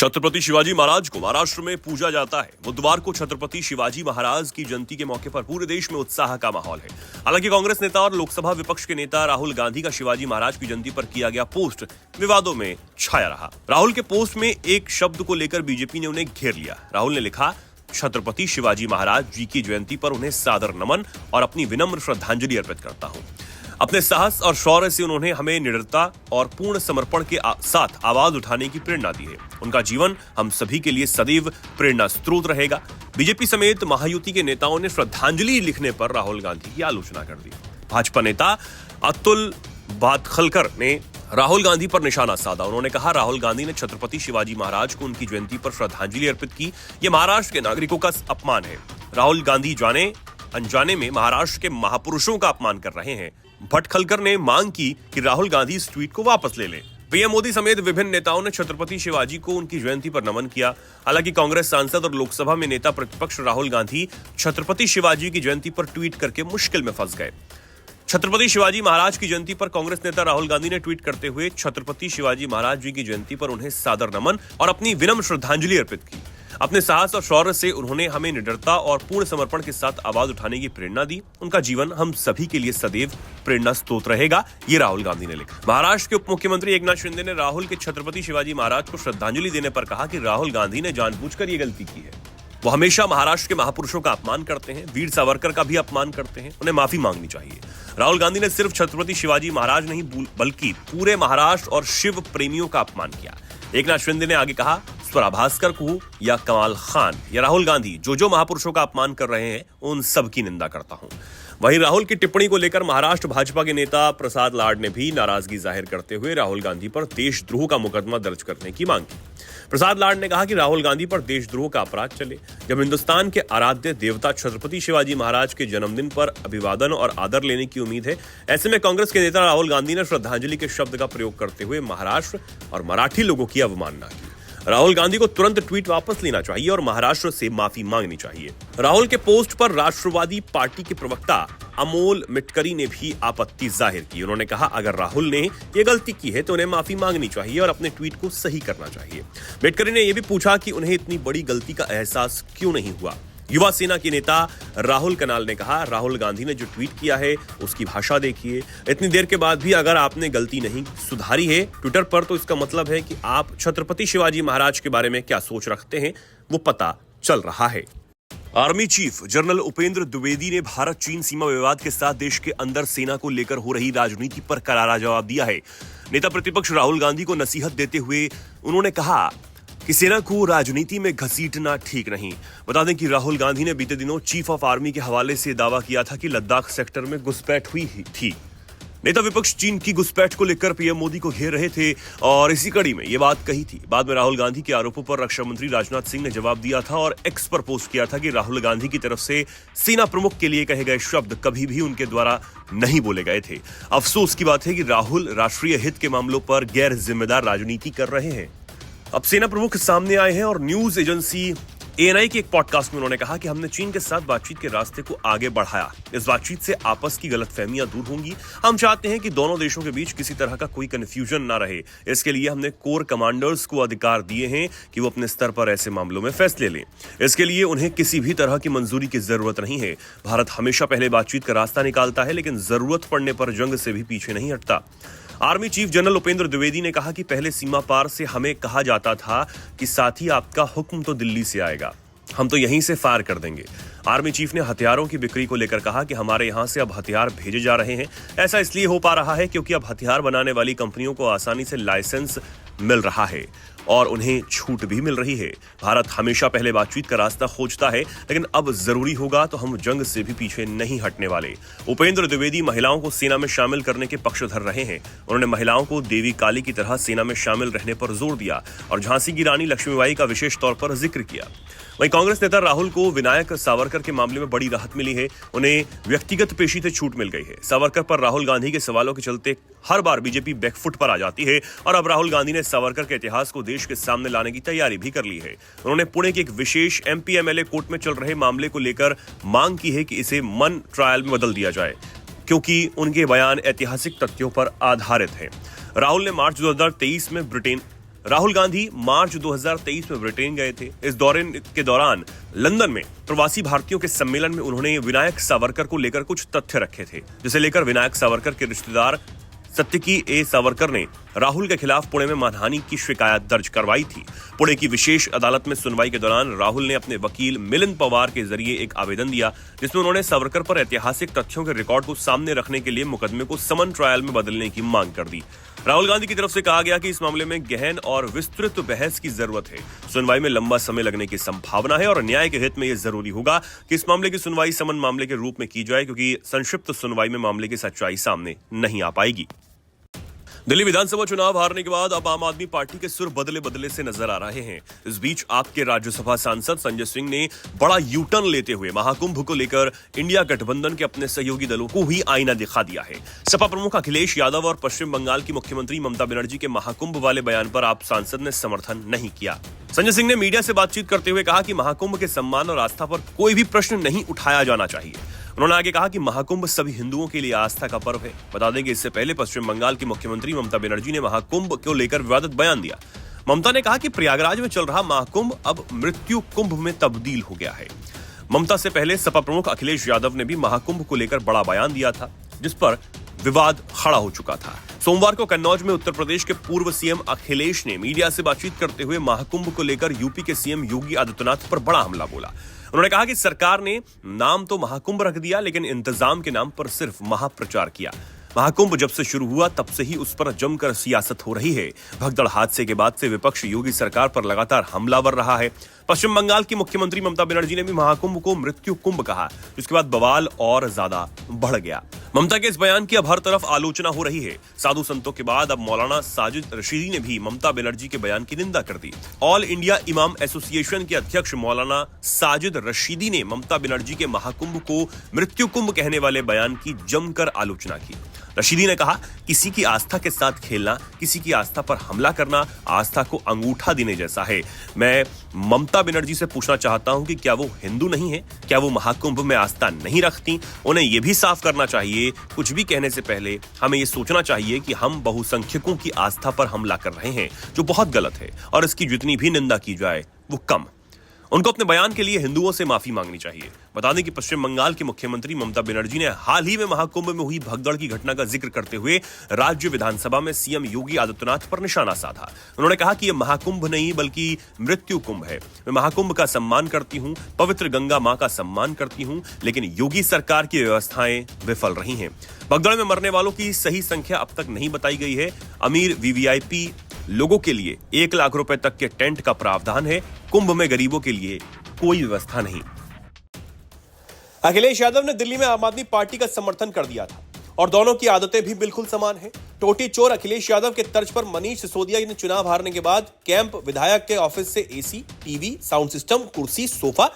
छत्रपति शिवाजी महाराज को महाराष्ट्र में पूजा जाता है। बुधवार को छत्रपति शिवाजी महाराज की जयंती के मौके पर पूरे देश में उत्साह का माहौल है। हालांकि कांग्रेस नेता और लोकसभा विपक्ष के नेता राहुल गांधी का शिवाजी महाराज की जयंती पर किया गया पोस्ट विवादों में छाया रहा। राहुल के पोस्ट में एक शब्द को लेकर बीजेपी ने उन्हें घेर लिया। राहुल ने लिखा, छत्रपति शिवाजी महाराज जी की जयंती पर उन्हें सादर नमन और अपनी विनम्र श्रद्धांजलि अर्पित करता हूं। अपने साहस और शौर्य से उन्होंने हमें निडरता और पूर्ण समर्पण के साथ आवाज उठाने की प्रेरणा दी है। उनका जीवन हम सभी के लिए सदैव प्रेरणा स्रोत रहेगा। बीजेपी समेत महायुति के नेताओं ने श्रद्धांजलि लिखने पर राहुल गांधी की आलोचना कर दी। भाजपा नेता अतुल भातखलकर ने राहुल गांधी पर निशाना साधा। उन्होंने कहा, राहुल गांधी ने छत्रपति शिवाजी महाराज को उनकी जयंती पर श्रद्धांजलि अर्पित की। ये महाराष्ट्र के नागरिकों का अपमान है। राहुल गांधी जाने अनजाने में महाराष्ट्र के महापुरुषों का अपमान कर रहे हैं। भटखलकर ने मांग की कि राहुल गांधी इस ट्वीट को वापस ले लें। पीएम मोदी समेत विभिन्न नेताओं ने छत्रपति शिवाजी को उनकी जयंती पर नमन किया। हालांकि कांग्रेस सांसद और लोकसभा में नेता प्रतिपक्ष राहुल गांधी छत्रपति शिवाजी की जयंती पर ट्वीट करके मुश्किल में फंस गए। छत्रपति शिवाजी महाराज की जयंती पर कांग्रेस नेता राहुल गांधी ने ट्वीट करते हुए छत्रपति शिवाजी महाराज जी की जयंती पर उन्हें सादर नमन और अपनी विनम्र श्रद्धांजलि अर्पित की। अपने साहस और शौर्य से उन्होंने हमें निडरता और पूर्ण समर्पण के साथ आवाज उठाने की प्रेरणा दी। उनका जीवन हम सभी के लिए सदैव प्रेरणा स्रोत रहेगा, ये राहुल गांधी ने लिखा। महाराष्ट्र के उप मुख्यमंत्री एकनाथ शिंदे ने राहुल के छत्रपति शिवाजी महाराज को श्रद्धांजलि देने पर कहा कि राहुल गांधी ने जानबूझकर ये गलती की है। वो हमेशा महाराष्ट्र के महापुरुषों का अपमान करते हैं, वीर सावरकर का भी अपमान करते हैं। उन्हें माफी मांगनी चाहिए। राहुल गांधी ने सिर्फ छत्रपति शिवाजी महाराज नहीं बल्कि पूरे महाराष्ट्र और शिव प्रेमियों का अपमान किया। एकनाथ शिंदे ने आगे कहा, स्वरा भास्कर को या कमाल खान या राहुल गांधी जो महापुरुषों का अपमान कर रहे हैं उन सब की निंदा करता हूं। वहीं राहुल की टिप्पणी को लेकर महाराष्ट्र भाजपा के नेता प्रसाद लाड ने भी नाराजगी जाहिर करते हुए राहुल गांधी पर देशद्रोह का मुकदमा दर्ज करने की मांग की। प्रसाद लाड ने कहा कि राहुल गांधी पर देशद्रोह का अपराध चले। जब हिंदुस्तान के आराध्य देवता छत्रपति शिवाजी महाराज के जन्मदिन पर अभिवादन और आदर लेने की उम्मीद है, ऐसे में कांग्रेस के नेता राहुल गांधी ने श्रद्धांजलि के शब्द का प्रयोग करते हुए महाराष्ट्र और मराठी लोगों की अवमानना की। राहुल गांधी को तुरंत ट्वीट वापस लेना चाहिए और महाराष्ट्र से माफी मांगनी चाहिए। राहुल के पोस्ट पर राष्ट्रवादी पार्टी के प्रवक्ता अमोल मिटकरी ने भी आपत्ति जाहिर की। उन्होंने कहा, अगर राहुल ने यह गलती की है तो उन्हें माफी मांगनी चाहिए और अपने ट्वीट को सही करना चाहिए। मिटकरी ने यह भी पूछा कि उन्हें इतनी बड़ी गलती का एहसास क्यों नहीं हुआ। युवा सेना के नेता राहुल कनाल ने कहा, राहुल गांधी ने जो ट्वीट किया है उसकी भाषा देखिए। इतनी देर के बाद भी अगर आपने गलती नहीं सुधारी है ट्विटर पर, तो इसका मतलब है कि आप छत्रपति शिवाजी महाराज के बारे में क्या सोच रखते हैं वो पता चल रहा है। Army chief general Upendra Dwivedi ने भारत चीन सीमा विवाद के साथ देश के अंदर सेना को लेकर हो रही राजनीति पर करारा जवाब दिया है। नेता प्रतिपक्ष राहुल गांधी को नसीहत देते हुए उन्होंने कहा कि सेना को राजनीति में घसीटना ठीक नहीं। बता दें कि राहुल गांधी ने बीते दिनों चीफ ऑफ आर्मी के हवाले से दावा किया था कि लद्दाख सेक्टर में घुसपैठ हुई थी। नेता विपक्ष चीन की घुसपैठ को लेकर पीएम मोदी को घेर रहे थे और इसी कड़ी में ये बात कही थी। बाद में राहुल गांधी के आरोपों पर रक्षा मंत्री राजनाथ सिंह ने जवाब दिया था और एक्स पर पोस्ट किया था कि राहुल गांधी की तरफ से सेना प्रमुख के लिए कहे गए शब्द कभी भी उनके द्वारा नहीं बोले गए थे। अफसोस की बात है कि राहुल राष्ट्रीय हित के मामलों पर गैर जिम्मेदार राजनीति कर रहे हैं। अब सेना प्रमुख सामने आए हैं और न्यूज एजेंसी एएनआई के एक पॉडकास्ट में उन्होंने कहा कि हमने चीन के साथ बातचीत के रास्ते को आगे बढ़ाया। इस बातचीत से आपस की गलतफहमियां दूर होंगी। हम चाहते हैं कि दोनों देशों के बीच किसी तरह का कोई कंफ्यूजन ना रहे। इसके लिए हमने कोर कमांडर्स को अधिकार दिए हैं कि वो अपने स्तर पर ऐसे मामलों में फैसले लें। इसके लिए उन्हें किसी भी तरह की मंजूरी की जरूरत नहीं है। भारत हमेशा पहले बातचीत का रास्ता निकालता है, लेकिन जरूरत पड़ने पर जंग से भी पीछे नहीं हटता। Army chief general Upendra Dwivedi ने कहा कि पहले सीमा पार से हमें कहा जाता था कि साथी आपका हुक्म तो दिल्ली से आएगा, हम तो यहीं से फायर कर देंगे। आर्मी चीफ ने हथियारों की बिक्री को लेकर कहा कि हमारे यहां से अब हथियार भेजे जा रहे हैं। ऐसा इसलिए हो पा रहा है क्योंकि अब हथियार बनाने वाली कंपनियों को आसानी से लाइसेंस मिल रहा है और उन्हें छूट भी मिल रही है। भारत हमेशा पहले बातचीत का रास्ता खोजता है, लेकिन अब जरूरी होगा तो हम जंग से भी पीछे नहीं हटने वाले। उपेंद्र द्विवेदी महिलाओं को सेना में शामिल करने के पक्षधर रहे हैं। उन्होंने महिलाओं को देवी काली की तरह सेना में शामिल रहने पर जोर दिया और झांसी की रानी लक्ष्मीबाई का विशेष तौर पर जिक्र किया। वहीं कांग्रेस नेता राहुल को विनायक सावरकर के मामले में बड़ी राहत मिली है। उन्हें व्यक्तिगत पेशी से छूट मिल गई है। सावरकर पर राहुल गांधी के सवालों के चलते हर बार बीजेपी बैकफुट पर आ जाती है और अब राहुल गांधी ने सावरकर के इतिहास को देश के सामने लाने की तैयारी भी कर ली है। उन्होंने पुणे के एक विशेष एमपीएमएलए कोर्ट में चल रहे मामले को लेकर मांग की है कि इसे मन ट्रायल में बदल दिया जाए, क्योंकि उनके बयान ऐतिहासिक तथ्यों पर आधारित हैं। राहुल ने मार्च 2023 में ब्रिटेन राहुल गांधी मार्च 2023 में ब्रिटेन गए थे। इस दौरे के दौरान लंदन में प्रवासी भारतीयों के सम्मेलन में उन्होंने विनायक सावरकर को लेकर कुछ तथ्य रखे थे, जिसे लेकर विनायक सावरकर के रिश्तेदार सत्यकी ए सावरकर ने राहुल के खिलाफ पुणे में मानहानि की शिकायत दर्ज करवाई थी। पुणे की विशेष अदालत में सुनवाई के दौरान राहुल ने अपने वकील मिलिंद पवार के जरिए एक आवेदन दिया, जिसमें उन्होंने सावरकर पर ऐतिहासिक तथ्यों के रिकॉर्ड को सामने रखने के लिए मुकदमे को समन ट्रायल में बदलने की मांग कर दी। राहुल गांधी की तरफ से कहा गया कि इस मामले में गहन और विस्तृत बहस की जरूरत है। सुनवाई में लंबा समय लगने की संभावना है और न्याय के हित में यह जरूरी होगा कि इस मामले की सुनवाई समन मामले के रूप में की जाए, क्योंकि संक्षिप्त सुनवाई में मामले की सच्चाई सामने नहीं आ पाएगी। दिल्ली विधानसभा चुनाव हारने के बाद अब आम आदमी पार्टी के सुर बदले बदले से नजर आ रहे हैं। इस बीच आपके राज्यसभा सांसद संजय सिंह ने बड़ा यू टर्न लेते हुए महाकुंभ को लेकर इंडिया गठबंधन के अपने सहयोगी दलों को ही आईना दिखा दिया है। सपा प्रमुख अखिलेश यादव और पश्चिम बंगाल की मुख्यमंत्री ममता बनर्जी के महाकुंभ वाले बयान पर आप सांसद ने समर्थन नहीं किया। संजय सिंह ने मीडिया से बातचीत करते हुए कहा कि महाकुंभ के सम्मान और आस्था पर कोई भी प्रश्न नहीं उठाया जाना चाहिए। उन्होंने आगे कहा कि महाकुंभ सभी हिंदुओं के लिए आस्था का पर्व है। बता दें कि इससे पहले पश्चिम बंगाल की मुख्यमंत्री ममता बनर्जी ने महाकुंभ को लेकर विवादित बयान दिया। ममता ने कहा कि प्रयागराज में चल रहा महाकुंभ अब मृत्यु कुंभ में तब्दील हो गया है। ममता से पहले सपा प्रमुख अखिलेश यादव ने भी महाकुंभ को लेकर बड़ा बयान दिया था, जिस पर विवाद खड़ा हो चुका था। सोमवार को कन्नौज में उत्तर प्रदेश के पूर्व सीएम अखिलेश ने मीडिया से बातचीत करते हुए महाकुंभ को लेकर यूपी के सीएम योगी आदित्यनाथ पर बड़ा हमला बोला। उन्होंने कहा कि सरकार ने नाम तो महाकुंभ रख दिया, लेकिन इंतजाम के नाम पर सिर्फ महाप्रचार किया। महाकुंभ जब से शुरू हुआ तब से ही उस पर जमकर सियासत हो रही है। भगदड़ हादसे के बाद से विपक्ष योगी सरकार पर लगातार हमलावर रहा है। पश्चिम बंगाल की मुख्यमंत्री ममता बनर्जी ने भी महाकुंभ को मृत्यु कुंभ कहा, जिसके बाद बवाल और ज्यादा बढ़ गया। ममता के इस बयान की अब हर तरफ आलोचना हो रही है। साधु संतों के बाद अब मौलाना साजिद रशीदी ने भी ममता बनर्जी के बयान की निंदा कर दी। ऑल इंडिया इमाम एसोसिएशन के अध्यक्ष मौलाना साजिद रशीदी ने ममता बनर्जी के महाकुंभ को मृत्यु कुंभ कहने वाले बयान की जमकर आलोचना की। रशीदी ने कहा, किसी की आस्था के साथ खेलना, किसी की आस्था पर हमला करना आस्था को अंगूठा देने जैसा है। मैं ममता बनर्जी से पूछना चाहता हूं कि क्या वो हिंदू नहीं है? क्या वो महाकुंभ में आस्था नहीं रखती? उन्हें यह भी साफ करना चाहिए, कुछ भी कहने से पहले हमें यह सोचना चाहिए कि हम बहुसंख्यकों की आस्था पर हमला कर रहे हैं, जो बहुत गलत है, और इसकी जितनी भी निंदा की जाए वो कम। उनको अपने बयान के लिए हिंदुओं से माफी मांगनी चाहिए। बता दें कि पश्चिम बंगाल की मुख्यमंत्री ममता बनर्जी ने हाल ही में महाकुंभ में हुई भगदड़ की घटना का जिक्र करते हुए राज्य विधानसभा में सीएम योगी आदित्यनाथ पर निशाना साधा। उन्होंने कहा कि यह महाकुंभ नहीं बल्कि मृत्यु कुंभ है। मैं महाकुंभ का सम्मान करती हूं, पवित्र गंगा मां का सम्मान करती हूं, लेकिन योगी सरकार की व्यवस्थाएं विफल रही हैं। भगदड़ में मरने वालों की सही संख्या अब तक नहीं बताई गई है। अमीर वीवीआईपी लोगों के लिए 1 लाख रुपए तक के टेंट का प्रावधान है। कुंभ में गरीबों के लिए कोई व्यवस्था नहीं। अखिलेश यादव ने दिल्ली में आम आदमी पार्टी का समर्थन कर दिया था और दोनों की आदतें भी बिल्कुल समान हैं। टोटी चोर अखिलेश यादव के तर्ज पर मनीष सिसोदिया ने चुनाव हारने के बाद कैंप विधायक के ऑफिस से एसी, टीवी, साउंड सिस्टम, कुर्सी, सोफा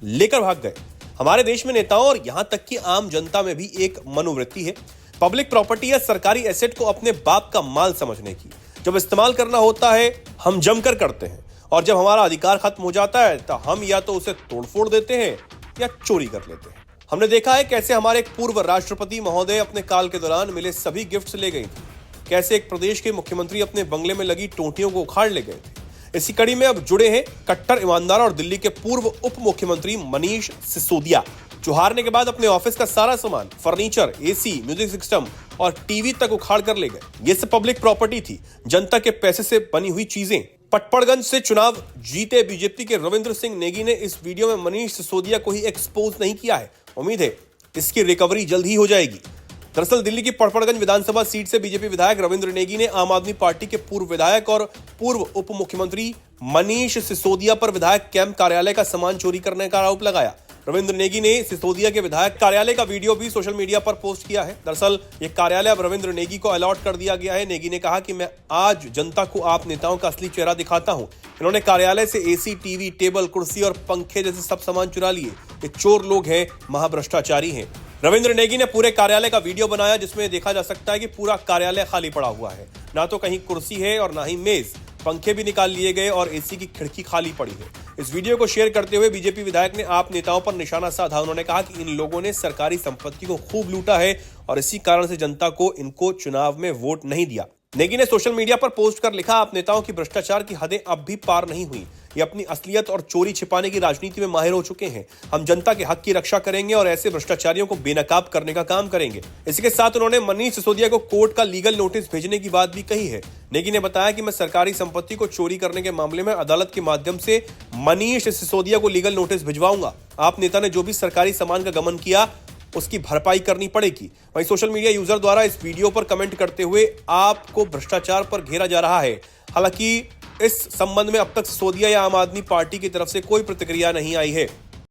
लेकर भाग गए। हमारे देश में नेताओं और यहां तक कि आम जनता में भी एक मनोवृत्ति है पब्लिक प्रॉपर्टी या सरकारी एसेट को अपने बाप का माल समझने की। जब इस्तेमाल करना होता है हम जमकर करते हैं, और जब हमारा अधिकार खत्म हो जाता है तो हम या तो उसे तोड़फोड़ देते हैं या चोरी कर लेते हैं। हमने देखा है कैसे हमारे एक पूर्व राष्ट्रपति महोदय अपने काल के दौरान मिले सभी गिफ्ट्स ले गई थी, कैसे एक प्रदेश के मुख्यमंत्री अपने बंगले में लगी टोंटियों को उखाड़ ले गए थे। इसी कड़ी में अब जुड़े हैं कट्टर ईमानदार और दिल्ली के पूर्व उप मुख्यमंत्री मनीष सिसोदिया, जो हारने के बाद अपने ऑफिस का सारा सामान, फर्नीचर, एसी, म्यूजिक सिस्टम और टीवी तक उखाड़ कर ले गए। ये सब पब्लिक प्रॉपर्टी थी, जनता के पैसे से बनी हुई चीजें। पटपड़गंज से चुनाव जीते बीजेपी के रविंद्र सिंह नेगी ने इस वीडियो में मनीष सिसोदिया को ही एक्सपोज नहीं किया है। उम्मीद है इसकी रिकवरी जल्द ही हो जाएगी। दरअसल दिल्ली की पटपड़गंज विधानसभा सीट से बीजेपी विधायक रविंद्र नेगी ने आम आदमी पार्टी के पूर्व विधायक और पूर्व उप मुख्यमंत्री मनीष सिसोदिया पर विधायक कैंप कार्यालय का सामान चोरी करने का आरोप लगाया। रविंद्र नेगी ने सिसोदिया के विधायक कार्यालय का वीडियो भी सोशल मीडिया पर पोस्ट किया है। दरअसल ये कार्यालय अब रविंद्र नेगी को अलॉट कर दिया गया है। नेगी ने कहा कि मैं आज जनता को आप नेताओं का असली चेहरा दिखाता हूं। इन्होंने कार्यालय से एसी, टीवी, टेबल, कुर्सी और पंखे जैसे सब सामान चुरा लिए। ये चोर लोग हैं, महाभ्रष्टाचारी हैं। रविंद्र नेगी ने पूरे कार्यालय का वीडियो बनाया, जिसमें देखा जा सकता है कि पूरा कार्यालय खाली पड़ा हुआ है। ना तो कहीं कुर्सी है और ना ही मेज, पंखे भी निकाल लिए गए और एसी की खिड़की खाली पड़ी है। इस वीडियो को शेयर करते हुए बीजेपी विधायक ने आप नेताओं पर निशाना साधा। उन्होंने कहा कि इन लोगों ने सरकारी संपत्ति को खूब लूटा है और इसी कारण से जनता को इनको चुनाव में वोट नहीं दिया। नेगी ने सोशल मीडिया पर पोस्ट कर लिखा, आप नेताओं की भ्रष्टाचार की हदें अब भी पार नहीं हुई। ये अपनी असलियत और चोरी छिपाने की राजनीति में माहिर हो चुके हैं। हम जनता के हक की रक्षा करेंगे और ऐसे भ्रष्टाचारियों को बेनकाब करने का काम करेंगे। इसके साथ उन्होंने मनीष सिसोदिया को कोर्ट का लीगल नोटिस भेजने की बात भी कही है। नेगी ने बताया कि मैं सरकारी संपत्ति को चोरी करने के मामले में अदालत के माध्यम से मनीष सिसोदिया को लीगल नोटिस भिजवाऊंगा। आप नेता ने जो भी सरकारी सामान का गमन किया उसकी भरपाई करनी पड़ेगी। वहीं सोशल मीडिया यूजर द्वारा इस वीडियो पर कमेंट करते हुए आपको भ्रष्टाचार पर घेरा जा रहा है। हालांकि इस संबंध में अब तक सिसोदिया या आम आदमी पार्टी की तरफ से कोई प्रतिक्रिया नहीं आई है।